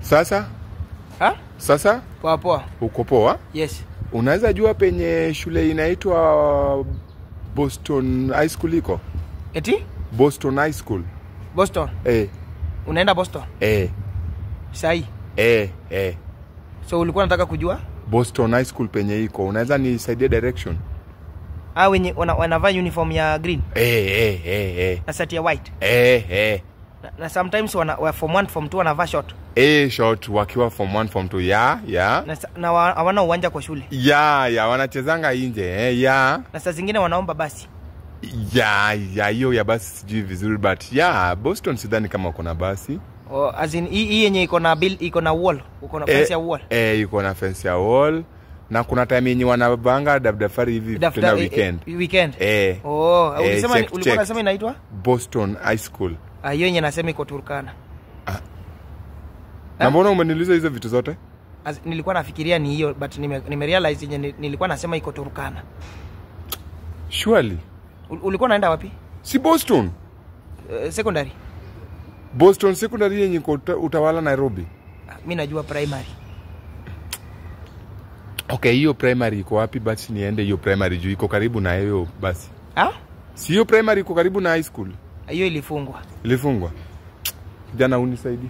Sasa? Ha? Sasa? Poa poa. Uko poa? Yes. Unaweza jua penye shule inaitwa Boston High School iko? Eti? Boston High School. Boston? Unaenda Boston? Sahi? So ulikuwa unataka kujua? Boston High School penye iko. Unaweza nisaidie direction? Wenye wanavaa uniform ya green? Na shirt ya white? Na sometimes form 1 form 2 wanavaa short? Short wakiwa form 1 form 2 ya. Na hawana uwanja kwa shule? Ya wanachezanga nje ya. Na saa zingine wanaomba basi? Hiyo ya basi sijui vizuri but Boston sidhani kama uko na basi. As in hii yenye iko na wall, uko na fence ya wall? Iko na fence ya wall. Na kuna time yenye wanabanga dafari hivi tena weekend. Weekend? Ulikuwa unasema inaitwa Boston High School. Hiyo yenye nasema iko Turkana. Na mbona umeniuliza hizo vitu zote? Nilikuwa nafikiria ni hiyo but nimerealize yenye nilikuwa nasema iko Turkana. Surely. Ulikuwa unaenda wapi? Si Boston. Secondary. Boston Secondary yenye utawala Nairobi. Mimi najua primary. Okay, hiyo primary iko wapi? Basi niende hiyo primary juu iko karibu na hiyo basi. Si hiyo primary iko karibu na high school. Hiyo ilifungwa. Ilifungwa. Jana unisaidie.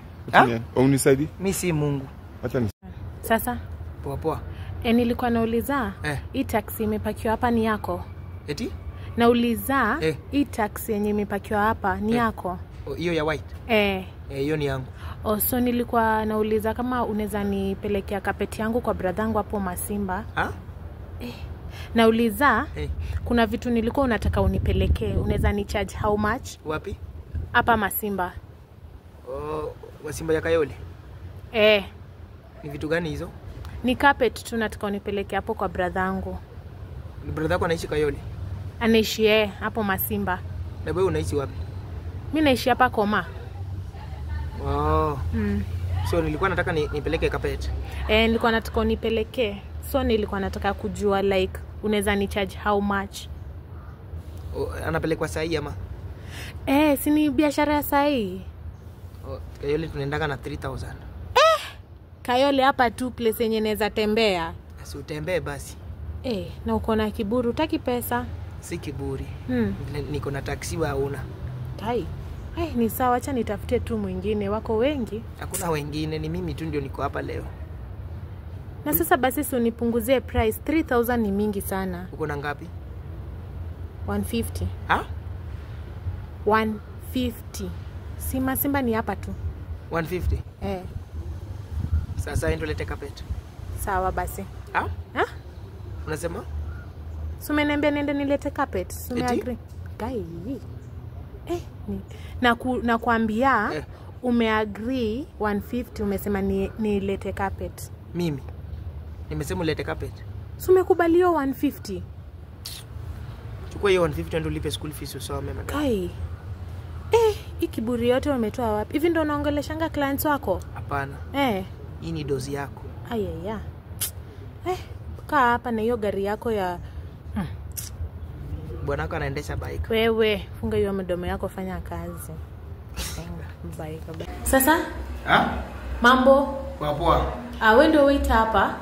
Unisaidie? Mimi si Mungu. Acha ni. Sasa? Poa poa. Nilikuwa nauliza, hii taxi imepakiwa hapa ni yako? Eti? Nauliza, hii taxi yenye imepakiwa hapa ni yako? Hiyo ya white? Hiyo ni yangu. So nilikuwa nauliza kama unaweza nipelekea kapeti yangu kwa bradhangu hapo Masimba. Nauliza, kuna vitu nilikuwa unataka unipelekee, unaweza ni charge how much? Wapi? Hapa Masimba. Masimba ya Kayole? Ni vitu gani hizo? Ni carpet tunataka unipelekee hapo kwa bradhangu. Ni brother yako anaishi Kayole? Anaishi hapo Masimba. Na wewe unaishi wapi? Mimi naishi hapa Koma. So nilikuwa nataka nipeleke carpet. Nilikuwa nataka unipelekee. So nilikuwa nataka kujua like unaweza ni charge how much? Anapelekwa sahi ama? Si ni biashara ya sahi. Kayole tunaendanga na 3000. Kayole hapa tu place yenye naweza tembea. Si utembee basi. Na uko na kiburi, utaki pesa? Si kiburi. Niko na taxi wa una. Ni sawa, acha nitafute tu mwingine, wako wengi. Hakuna wengine, ni mimi tu ndio niko hapa leo. Na sasa basi si unipunguzie price, 3000 ni mingi sana. Uko na ngapi? 150. 150. Si Masimba ni hapa tu. 150? Sasa ndio lete carpet. Sawa basi. Unasema? Sumeniambia nende nilete carpet. Sumeagree. Gai. Na kuambia umeagree 150, umesema nilete carpet. Mimi nimesema ulete carpet. Sumekubalio 150. Chukua hiyo 150 ndio ulipe school fees usome madam. Kai. Hii kiburi yote umetoa wapi? Hivi ndio unaongeleshanga clients wako? Hapana. Hii ni dozi yako. Kaa hapa na hiyo gari yako ya bwana wako anaendesha bike. Wewe funga hiyo mdomo yako, fanya kazi. Bike. Sasa? Mambo? Poa. Wewe ndio waiter hapa?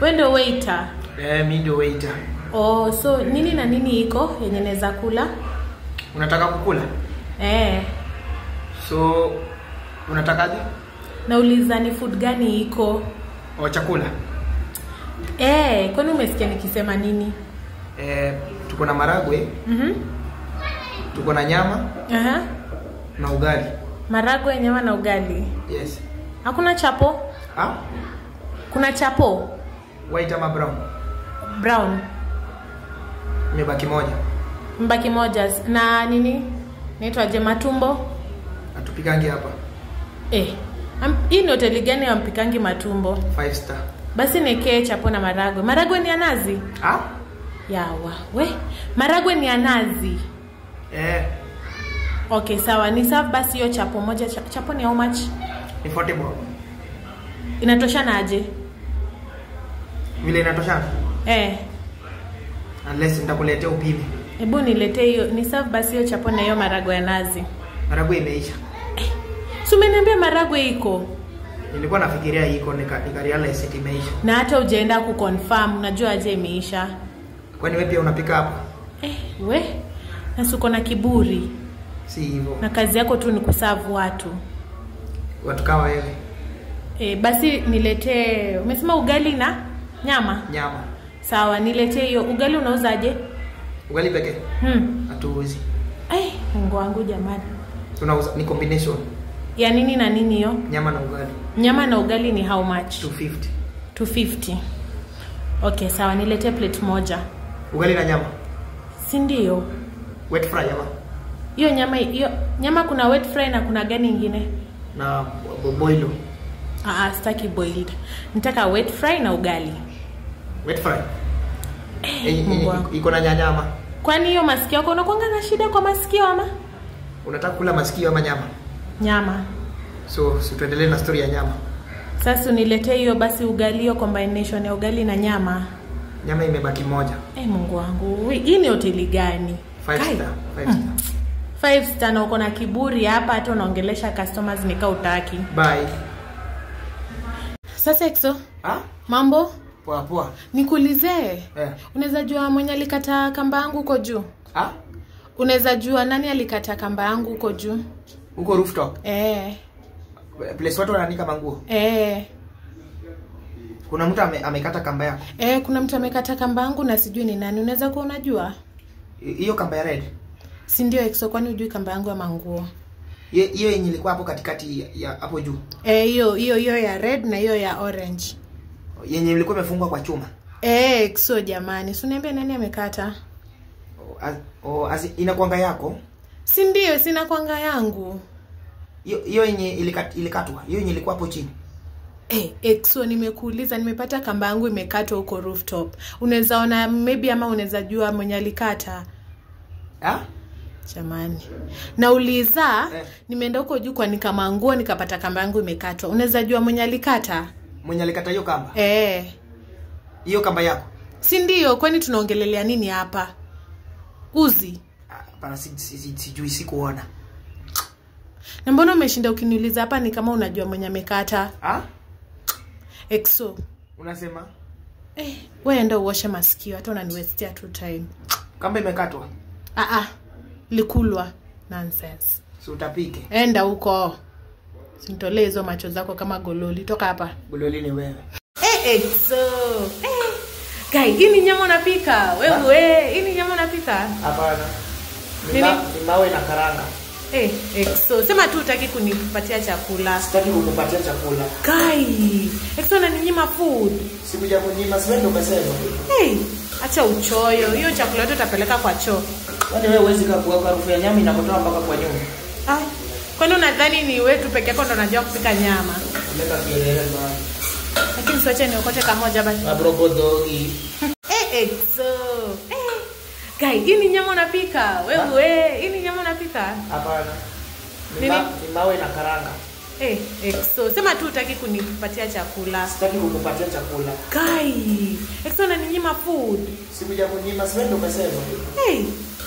Wewe ndio waiter? Mimi ndio waiter. So nini na nini iko yenye naweza kula? Unataka kukula? So unatakaje? Nauliza ni food gani iko? Chakula? Kwani umesikia nikisema nini? Tuko na maragwe. Tuko na nyama. Na ugali. Maragwe, nyama na ugali. Yes. Hakuna chapo? Kuna chapo? White ama brown? Brown. Mbaki moja. Na nini? Naitwa je matumbo? Atupikangi hapa. Hii ni hoteli gani ya mpikangi matumbo? 5 star. Basi nekee chapo na maragwe. Maragwe ni ya nazi? Maragwe ni ya nazi? Okay, sawa. Ni sawa basi hiyo chapo moja. Chapo ni how much? Ni 40 bob. Inatoshana aje? Vile inatoshana? Unless nitakuletea upime. Hebu niletee hiyo. Ni sawa basi hiyo chapo na hiyo maragwe ya nazi. Maragwe imeisha. Si umeniambia maragwe iko. Nilikuwa nafikiria iko realize imeisha. Na hata hujaenda kuconfirm, unajua aje imeisha. Kwani wewe pia unapika hapa? We. Na uko na kiburi. Si hivyo. Na kazi yako tu ni kuserve watu. Watu kama wewe. Basi niletee, umesema ugali na nyama? Nyama. Sawa, niletee hiyo. Ugali unauzaje? Ugali pekee? Hatuuzi. Mungu wangu jamani. Tunauza ni combination. Ya nini na nini hiyo? Nyama na ugali. Nyama na ugali ni how much? 250. 250. Okay, sawa, niletee plate moja. Ugali na nyama? Si ndio? Wet fry ama? Hiyo nyama kuna wet fry na kuna gani nyingine? Na boilo. Sitaki boiled. Nitaka wet fry na ugali. Wet fry? Iko na nyama. Kwani hiyo masikio yako unakuanga na shida kwa masikio ama? Unataka kula masikio ama nyama? Nyama. So tuendelee na story ya nyama. Sasa uniletee hiyo basi ugali, hiyo combination ya ugali na nyama. Nyama imebaki moja. Mungu wangu. Hii ni hoteli gani? 5 star. 5 star. 5 star na uko na kiburi hapa, hata unaongelesha customers nika utaki. Bye. Sasa Exo. Mambo? Poa poa. Nikuulize. Unaweza jua mwenye alikata kamba yangu huko juu? Unaweza jua nani alikata kamba yangu huko juu? Huko rooftop? Place watu wananika manguo? Kuna mtu amekata kamba yako? Kuna mtu amekata kamba yangu na sijui ni nani. Unaweza kuwa unajua? Hiyo kamba ya red? Si ndio Exo, kwani hujui kamba yangu ya manguo? Hiyo yenye ilikuwa hapo katikati ya hapo juu? Hiyo ya red na hiyo ya orange. Yenye ilikuwa imefungwa kwa chuma? Exo jamani, si uniambie nani amekata? Inakuanga yako? Si ndio, sina kwanga yangu. Hiyo yenye ilikatwa, hiyo yenye ilikuwa hapo chini. Exo, nimekuuliza, nimepata kamba yangu imekatwa huko rooftop. Unaweza ona maybe ama unaweza jua mwenye alikata? Jamani. Nauliza, nimeenda huko juu kwa nikama nguo nikapata kamba yangu imekatwa. Unaweza jua mwenye alikata? Mwenye alikata hiyo kamba? Hiyo kamba yako? Si ndio, kwani tunaongelelea nini hapa? Uzi? Hapana, sijui, sikuona. Na mbona umeshinda ukiniuliza hapa ni kama unajua mwenye amekata? Exo. Unasema? Wewe enda uoshe masikio, hata unaniwestia tu time. Kamba imekatwa? Likulwa. Nonsense. Si utapike? Enda huko. Sintolee hizo macho zako kama gololi. Toka hapa. Gololi ni wewe. Exo. Guy, hii ni nyama unapika? Wewe, hii ni nyama unapika? Hapana. Ni mawe na karanga. Exo, sema tu utaki kunipatia chakula. Sitaki kukupatia chakula. Guy, Exo unaninyima food. Sikuja kunyima, si wewe ndio umesema. Acha uchoyo. Hiyo chakula yote utapeleka kwa choo. Kwani wewe huwezi kuweka harufu ya nyama inapotoa mpaka kwa nyumba? Kwani unadhani ni wewe tu peke yako ndo unajua kupika nyama? Leta kielele bwana. Lakini siache niokote kamoja basi. Abrogodogi. Exo. Guy, hii ni nyama unapika? Wewe, hii ni nyama unapika? Hapana. Ni mawe na karanga. Exo, sema tu utaki kunipatia chakula. Sitaki kukupatia chakula. Guy, Exo unaninyima food. Sikuja kunyima, si wewe ndio umesema.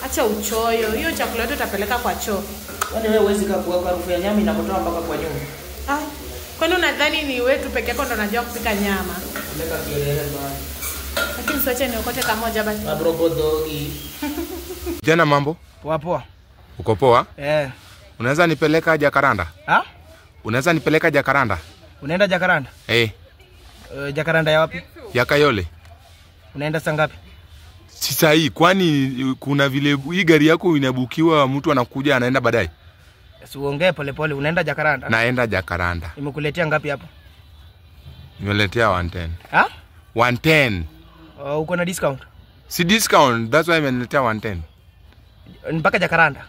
Acha uchoyo. Hiyo chakula yote utapeleka kwa choo. Kwani wewe huwezi kuweka harufu ya nyama inapotoa mpaka kwa nyumba? Kwani unadhani ni wewe tu peke yako ndo unajua kupika nyama? Leta kielele bwana. Lakini siache niokote kamoja basi. Abrogodogi. Jana mambo? Poa. Uko poa? Unaweza nipeleka Jacaranda? Unaweza nipeleka Jacaranda? Unaenda Jacaranda? Jacaranda ya wapi? Ya Kayole. Unaenda saa ngapi? Si sahi, kwani kuna vile hii gari yako inabukiwa mtu anakuja anaenda baadaye? Usiongee polepole. Unaenda Jacaranda? Naenda Jacaranda. Nimekuletea ngapi hapo? Nimeletea 110. 110. Uko na discount? Si discount, that's why nimeletea 110. Mpaka Jacaranda?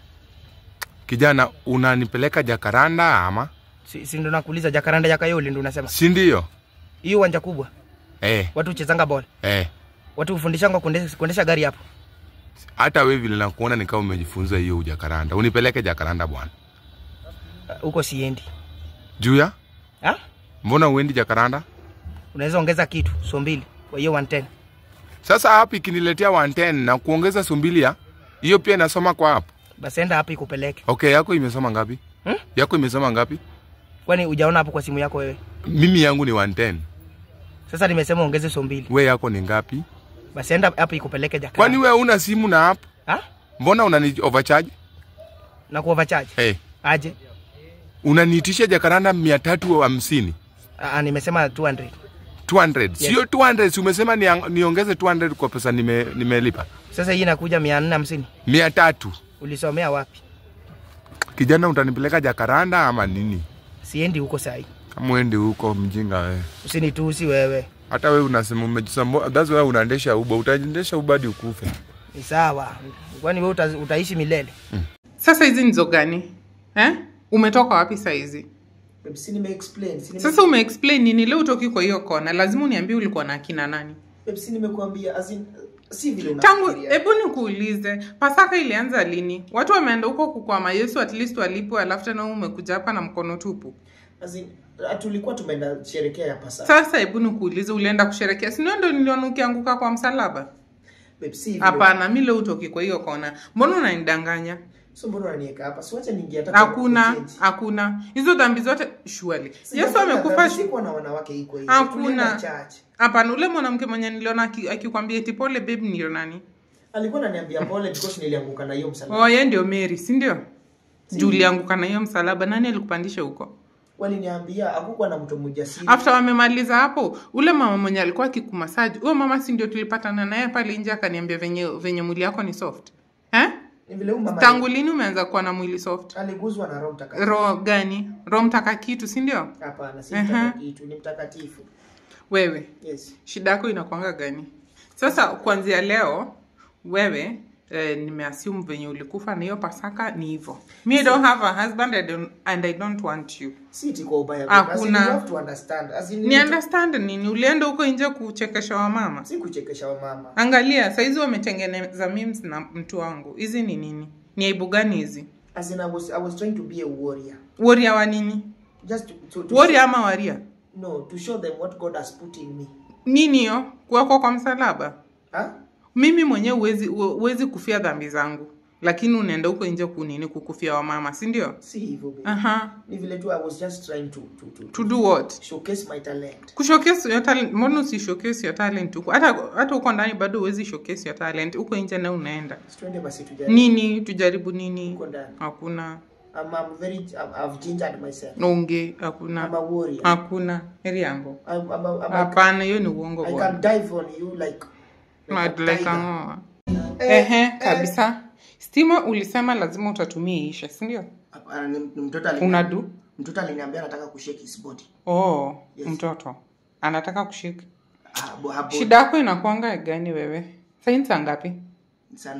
Kijana, unanipeleka Jacaranda ama? Si ndo nakuuliza. Jacaranda ya Kayole ndo unasema? Si ndio? Hiyo uwanja kubwa. Watu uchezanga ball. Watu ufundishanga kuendesha gari hapo. Hata wewe vile nakuona ni kama umejifunza hiyo Jacaranda. Unipeleke Jacaranda bwana. Huko siendi. Juya? Mbona uendi Jacaranda? Unaweza ongeza kitu, so mbili. Kwa hiyo 110. Sasa hapa ikiniletea 110 na kuongeza so mbili ya, hiyo pia inasoma kwa hapo. Basi enda hapa ikupeleke. Okay, yako imesoma ngapi? Yako imesoma ngapi? Kwani hujaona hapo kwa simu yako wewe? Mimi yangu ni 110. Sasa nimesema ongeze so 2. Wewe yako ni ngapi? Basi enda hapo ikupeleke Jakaranda. Kwani wewe una simu na hapo? Mbona unani overcharge? Na ku overcharge? Aje. Unaniitisha Jakaranda 350. Nimesema 200. 200. Yes. Sio 200, si umesema niongeze 200 kwa pesa nimelipa. Sasa hii inakuja 450. 300. Ulisomea wapi? Kijana utanipeleka Jakaranda ama nini? Siendi huko sahi. Kama uende huko mjinga wewe. Usinitusi wewe. Hata wewe unasema umejisamba, that's why unaendesha Uber, utaendesha Uber hadi ukufe. Ni sawa. Kwani wewe utaishi milele? Sasa hizi nizo gani? Umetoka wapi saa hizi? Pepsi nime-explain. Sasa ume-explain nini? Leo utoki kwa hiyo kona. Lazima uniambie ulikuwa na akina nani. Pepsi nimekuambia si vile unafikiria. Hebu nikuulize, Pasaka ilianza lini? Watu wameenda huko kwa Yesu at least walipwe, alafu tena umekuja hapa na mkono tupu. Tulikuwa tumeenda sherekea ya Pasaka. Sasa hebu nikuulize, ulienda kusherekea? Si ndio niliona ukianguka kwa msalaba? Pepsi. Hapana, mimi leo utoki kwa hiyo kona. Mbona unanidanganya? So mbona unaniweka hapa? Siache niingie hata. Hakuna. Hizo dhambi zote surely. Yesu amekufa sikuwa na wanawake iko hivi. Hakuna. Hapana, ule mwanamke mwenye niliona akikwambia eti pole babe ni nani? Alikuwa ananiambia pole because nilianguka na hiyo msalaba. Yeye ndio Mary, si ndio? Julie anguka na hiyo msalaba. Nani alikupandisha huko? Waliniambia hakukuwa na mtu mjasiri. After wamemaliza hapo, ule mama mwenye alikuwa akikumassage, huyo mama si ndio tulipatana naye pale nje akaniambia venye mwili yako ni soft. Tangu lini umeanza kuwa na mwili soft? Aliguzwa na Roho Mtakatifu. Roho gani? Roho Mtakatifu, si ndio? Hapana, si mtakatifu, ni mtakatifu. Wewe? Yes. Shida yako inakuanga gani? Sasa kuanzia leo wewe nimeassume venye ulikufa na hiyo Pasaka ni hivyo. Me don't have a husband and I don't want you. Si tiko ubaya. Hakuna. You have to understand. Ni understand nini? Ulienda huko nje kuchekesha wa mama? Si kuchekesha wa mama. Angalia, saizi wametengeneza memes na mtu wangu. Hizi ni nini? Ni aibu gani hizi? As in I was trying to be a warrior. Warrior wa nini? Just to warrior ama warrior? No, to show them what God has put in me. Nini hiyo? Kwa msalaba? Mimi mwenyewe uwezi kufia dhambi zangu. Lakini unaenda huko nje kukufia wa mama, si ndio? Si hivyo. Ni vile tu I was just trying to do what? Showcase my talent. Kushowcase your talent. Mbona si showcase your talent huko? Hata uko ndani bado uwezi showcase your talent. Huko nje na unaenda. Twende basi tujaribu. Nini? Tujaribu nini? Uko ndani. Hakuna. I've gingered myself. Nonge, hakuna. I'm a warrior. Hakuna. Heri yangu. Hapana, hiyo ni uongo bwana. I can dive on you like kabisa. Stima ulisema lazima utatumia isha, si ndio? Mtoto aliniambia anataka kushake his body. Yes. Mtoto anataka kushake. Shida yako inakuanga gani wewe? Saa ngapi? Saa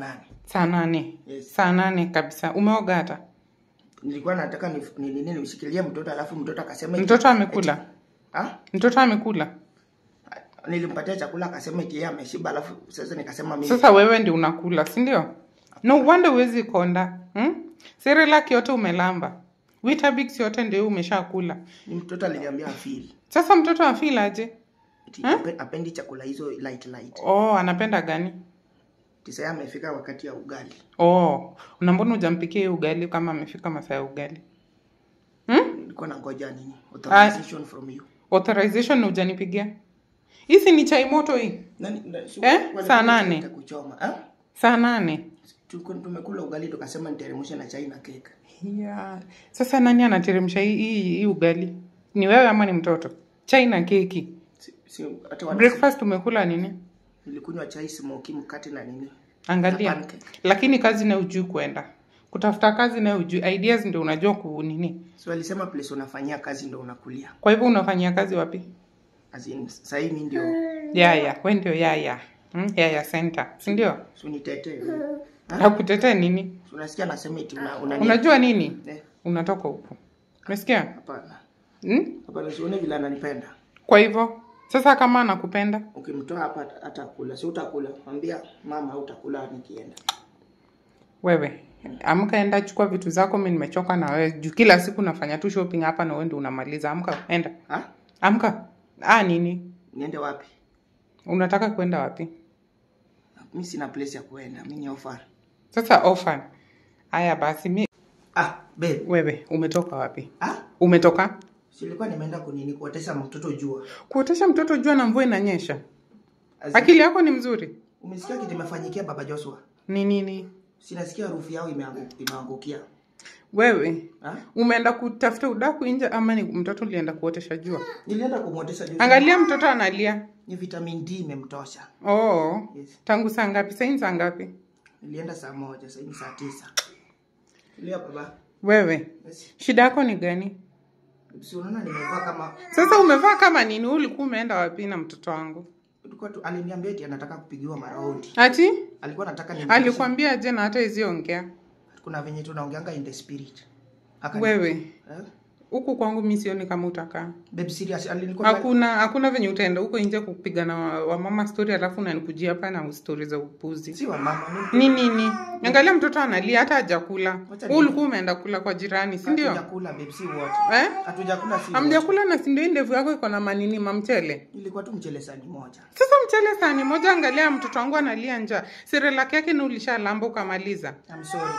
8. Yes. Saa 8 kabisa. Umeoga hata? Nilikuwa nataka nimshikilie mtoto alafu mtoto akasema mtoto amekula. Mtoto amekula. Nilimpatia chakula akasema eti yeye ameshiba alafu sasa nikasema mimi. Sasa wewe ndio unakula, si ndio? No wonder uwezi konda. Cerelac yote umelamba. Weetabix yote ndio umeshakula. Ni mtoto aliniambia afeel. Sasa mtoto afeel aje? Apendi chakula hizo light. Anapenda gani? Tisa yeye amefika wakati ya ugali. Mbona hujampikia ugali kama amefika masaa ya ugali? Nilikuwa nangoja nini? Authorization from you. Authorization hujanipigia? Hizi ni chai moto hii. Saa 8. Saa 8. Tumekula ugali tukasema niteremshe na chai na cake. Sasa nani anateremsha hii ugali? Ni wewe ama ni mtoto? Chai na keki. Breakfast umekula nini? Nilikunywa chai, smoky, mkate na nini. Angalia. Lakini kazi na ujui kwenda. Kutafuta kazi na ujui, ideas ndio unajua nini. So alisema place unafanyia kazi ndio unakulia. Kwa hivyo unafanyia kazi wapi? Sasa mimi ndio. Wewe ndio Yaya center, si ndio? So nitetee. Hakutetee nini? Unasikia nasema eti unajua nini? Unatoka huko. Umesikia? Hapana. Hapana, sione vile ananipenda. Kwa hivyo sasa kama anakupenda, ukimtoa hapa atakula. Si utakula. Mwambia mama hautakula nikienda. Wewe amka enda chukua vitu zako, mimi nimechoka na wewe. Kila siku nafanya tu shopping hapa na wewe ndio unamaliza. Amka enda. Amka. Nini? Niende wapi? Unataka kwenda wapi? Mimi sina place ya kuenda. Mimi ni orphan. Sasa orphan. Haya basi mimi babe. Wewe umetoka wapi? Umetoka? Silikuwa nimeenda kunini kuotesha mtoto jua. Kuotesha mtoto jua na mvua inanyesha. Akili yako ni mzuri. Umesikia kitu imefanyikia Baba Joshua? Ni nini? Sinasikia harufu yao imeangukia. Wewe, umeenda kutafuta udaku nje ama ni mtoto ulienda kuotesha jua? Nilienda kumuotesha jua. Angalia mtoto analia. Ni vitamin D imemtosha. Oh. Yes. Tangu saa ngapi? Saa saa ngapi? Nilienda saa 1, sasa ni saa 9. Ndio baba. Wewe. Yes. Shida yako ni gani? Si unaona nimevaa kama Sasa umevaa kama nini? Ulikuwa umeenda wapi na mtoto wangu? Tulikuwa tu aliniambia eti anataka kupigiwa maraundi. Ati? Alikuwa anataka ni Alikwambia je na hata hizo ongea? Kuna venye tunaongeanga in the spirit. Wewe. Huku kwangu mimi sioni kama utakaa. Babe serious alinikwambia hakuna venye utaenda huko nje kupigana wa mama story alafu unanikujia hapa na story za upuzi. Si wa mama. Nini? Angalia mtoto analia hata hajakula. Ulikuwa umeenda kula kwa jirani, si ndio? Hatujakula babe, si wote. Hatujakula si. Hamjakula na si ndio ndevu yako iko na manini mamchele? Ilikuwa tu mchele sani moja. Sasa mchele sani moja, angalia mtoto wangu analia njaa. Serelaki yake ni ulishalamba ukamaliza. I'm sorry.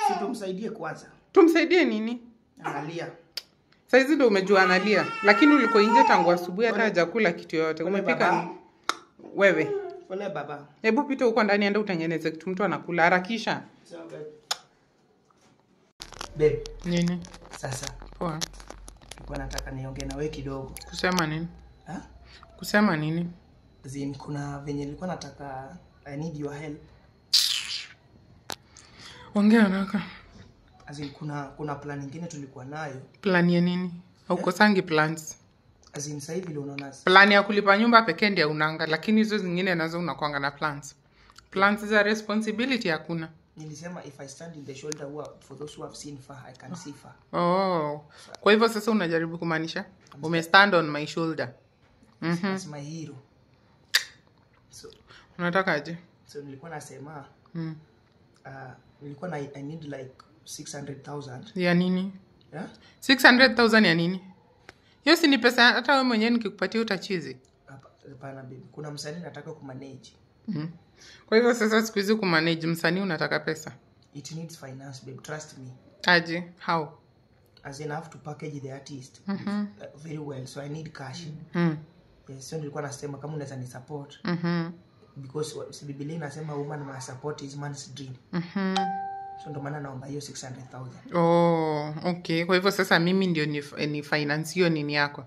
Si tumsaidie kwanza. Tumsaidie nini? Analia. Saizi ndio umejua analia, lakini uliko nje tangu asubuhi hata hajakula kitu yote. Umepika wewe. Pole baba. Hebu pita huko ndani enda utengeneze kitu mtu anakula harakisha. Sawa babe. Babe. Nini? Sasa. Poa. Nilikuwa nataka niongee na wewe kidogo. Kusema nini? Kusema nini? Zin kuna venye nilikuwa nataka I need your help. Ongea haraka. Azin kuna plan nyingine tulikuwa nayo. Plan ya nini? Haukosangi plans. Azin sasa hivi unaona. Plan ya kulipa nyumba pekee ndio unanga, lakini hizo zingine nazo unakuanga na plans. Plans za responsibility hakuna. Nilisema if I stand in the shoulder for those who have seen far I can see far. Oh. Kwa hivyo sasa unajaribu kumaanisha stand on my shoulder. That's my hero. So unataka aje? So nilikuwa nasema nilikuwa I need like 600,000. Ya nini? 600,000 ya nini? Hiyo si ni pesa hata wewe mwenyewe nikikupatia utachizi. Hapana baby. Kuna msanii nataka kumanage. Kwa hivyo sasa siku hizi kumanage msanii unataka pesa? It needs finance babe, trust me. Aje? How? As in I have to package the artist very well, so I need cash. Yes, so nilikuwa nasema kama unaweza ni support. Because Biblia inasema woman must support his man's dream. So ndo maana naomba hiyo 600,000. Oh, okay. Kwa hivyo sasa mimi ndio ni finance hiyo nini yako.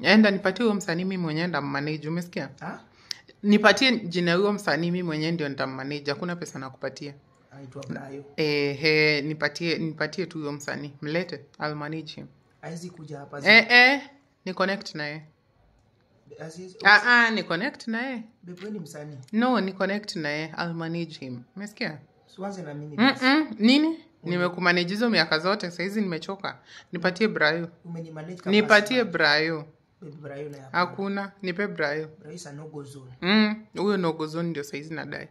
Enda nipatie huyo msanii mimi mwenyewe ndammanage, umesikia? Nipatie jina huyo msanii mimi mwenyewe ndio nitammanage. Hakuna pesa nakupatia. Aitwa Brayo. Nipatie tu huyo msanii. Mlete, I'll manage him. Haizi kuja hapa. Ni connect naye. Ni connect naye. Bebe ni msanii. No, ni connect naye. I'll manage him. Umesikia? Sianze na mimi. Nini? Nimekumanage hizo miaka zote, sasa hizi nimechoka. Nipatie Brayo. Umenimanage kama. Nipatie Brayo. Baby Brayo na hapa. Hakuna, nipe Brayo. Brayo is a no-go zone. Huyo no-go zone ndio sasa hizi nadai.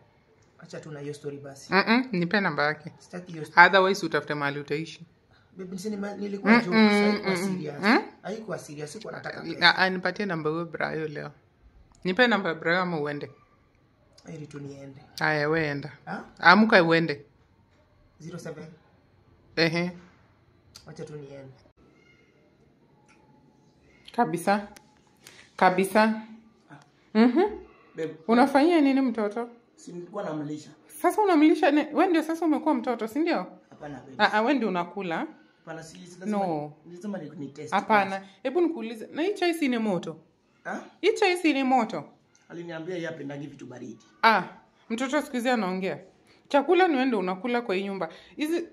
Acha tu na hiyo story basi. Nipe namba yake. Sitaki hiyo story. Otherwise utafute mahali utaishi. Baby nilikuwa joke, kwa serious. Haikuwa serious, siko nataka pesa. Nipatie namba huyo Brayo leo. Nipe namba Brayo ama uende. Ili tu niende. Haya wewe enda. Amka uende. 07. Acha tu niende. Kabisa. Babe, unafanyia nini mtoto? Si nilikuwa namlisha. Sasa unamlisha wewe ndio sasa umekuwa mtoto, si ndio? Hapana babe. Wewe ndio unakula. Hapana si no. Lazima ni test. Hapana. Hebu nikuulize, na hii chai si ni moto? Hii chai si ni moto? Aliniambia yeye apendagi vitu baridi. Mtoto siku hizi anaongea. Chakula ni wewe ndio unakula kwa hii nyumba. Hizi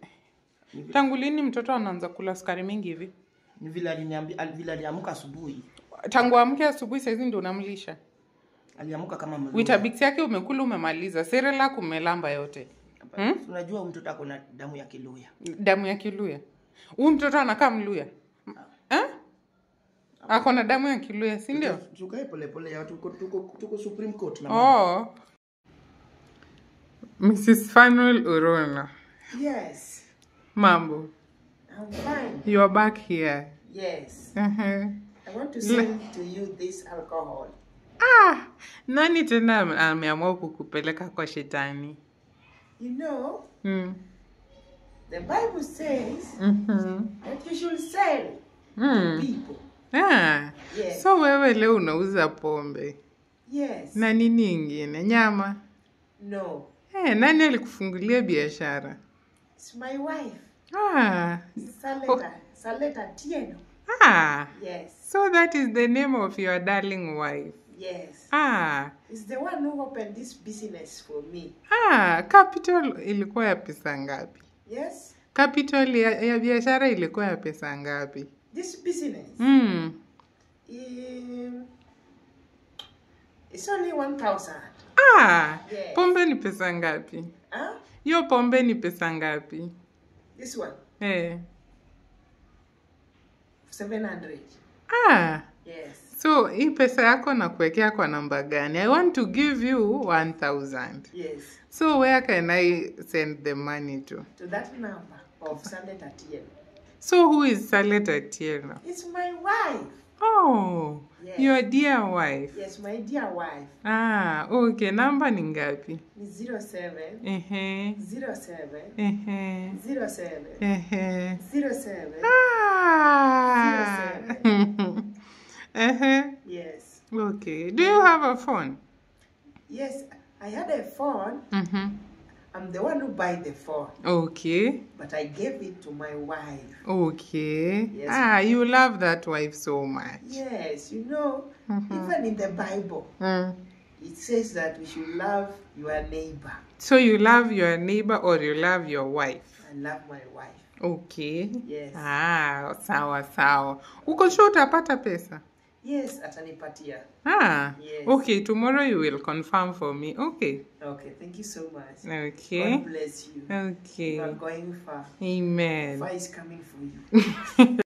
tangu lini mtoto anaanza kula sukari mingi hivi? Ni vile aliniambia, vile aliamka asubuhi. Tangu amke asubuhi sasa hizi ndio unamlisha. Aliamka kama mlulu. Weetabix yake umekula umemaliza. Cerelac umelamba yote. Unajua mtoto ako na damu ya Kiluya. Damu ya Kiluya. Huyu mtoto anakaa Mluya. Ako na damu ya Kiluya, si ndio? Tukae pole pole ya tuko Supreme Court na mama. Mrs. Fanuel Orona. Yes. Mambo. I'm fine. You are back here. Yes. I want to send to you this alcohol. Nani tena ameamua kukupeleka kwa shetani? You know, the Bible says that you should sell to people. Yes. So wewe leo unauza pombe. Yes. Na nini ingine? Nyama? No. Nani alikufungulia biashara? It's my wife. Saleta Tieno. Yes. So that is the name of your darling wife. Yes. It's the one who opened this business for me. Capital ilikuwa ya pesa ngapi? Yes. Capital ya biashara ilikuwa ya pesa ngapi? This business? It's only 1,000. Yes. Pombe ni pesa ngapi? Yo pombe ni pesa ngapi? This one? 700. Yes. So, hii pesa yako na kuwekea kwa namba gani? I want to give you 1,000. Yes. So, where can I send the money to? To that number of Saleta Tieno. So, who is Saleta Tieno? It's my wife. Oh, yes. Your dear wife. Yes, my dear wife. Okay. Number ni ngapi? Ni 07. 07. 07. 07. Yes. Okay. Do you have a phone? Yes, I had a phone. I'm the one who buy the phone. Okay. But I gave it to my wife. Okay. Yes. You love that wife so much. Yes, you know, even in the Bible, it says that we should love your neighbor. So you love your neighbor or you love your wife? I love my wife. Okay. Yes. Sawa. Uko sure utapata pesa? Yes, atanipatia. Yes. Okay, tomorrow you will confirm for me. Okay. Okay, thank you so much. Okay. God bless you. Okay. You are going far. Amen. Far is coming for you.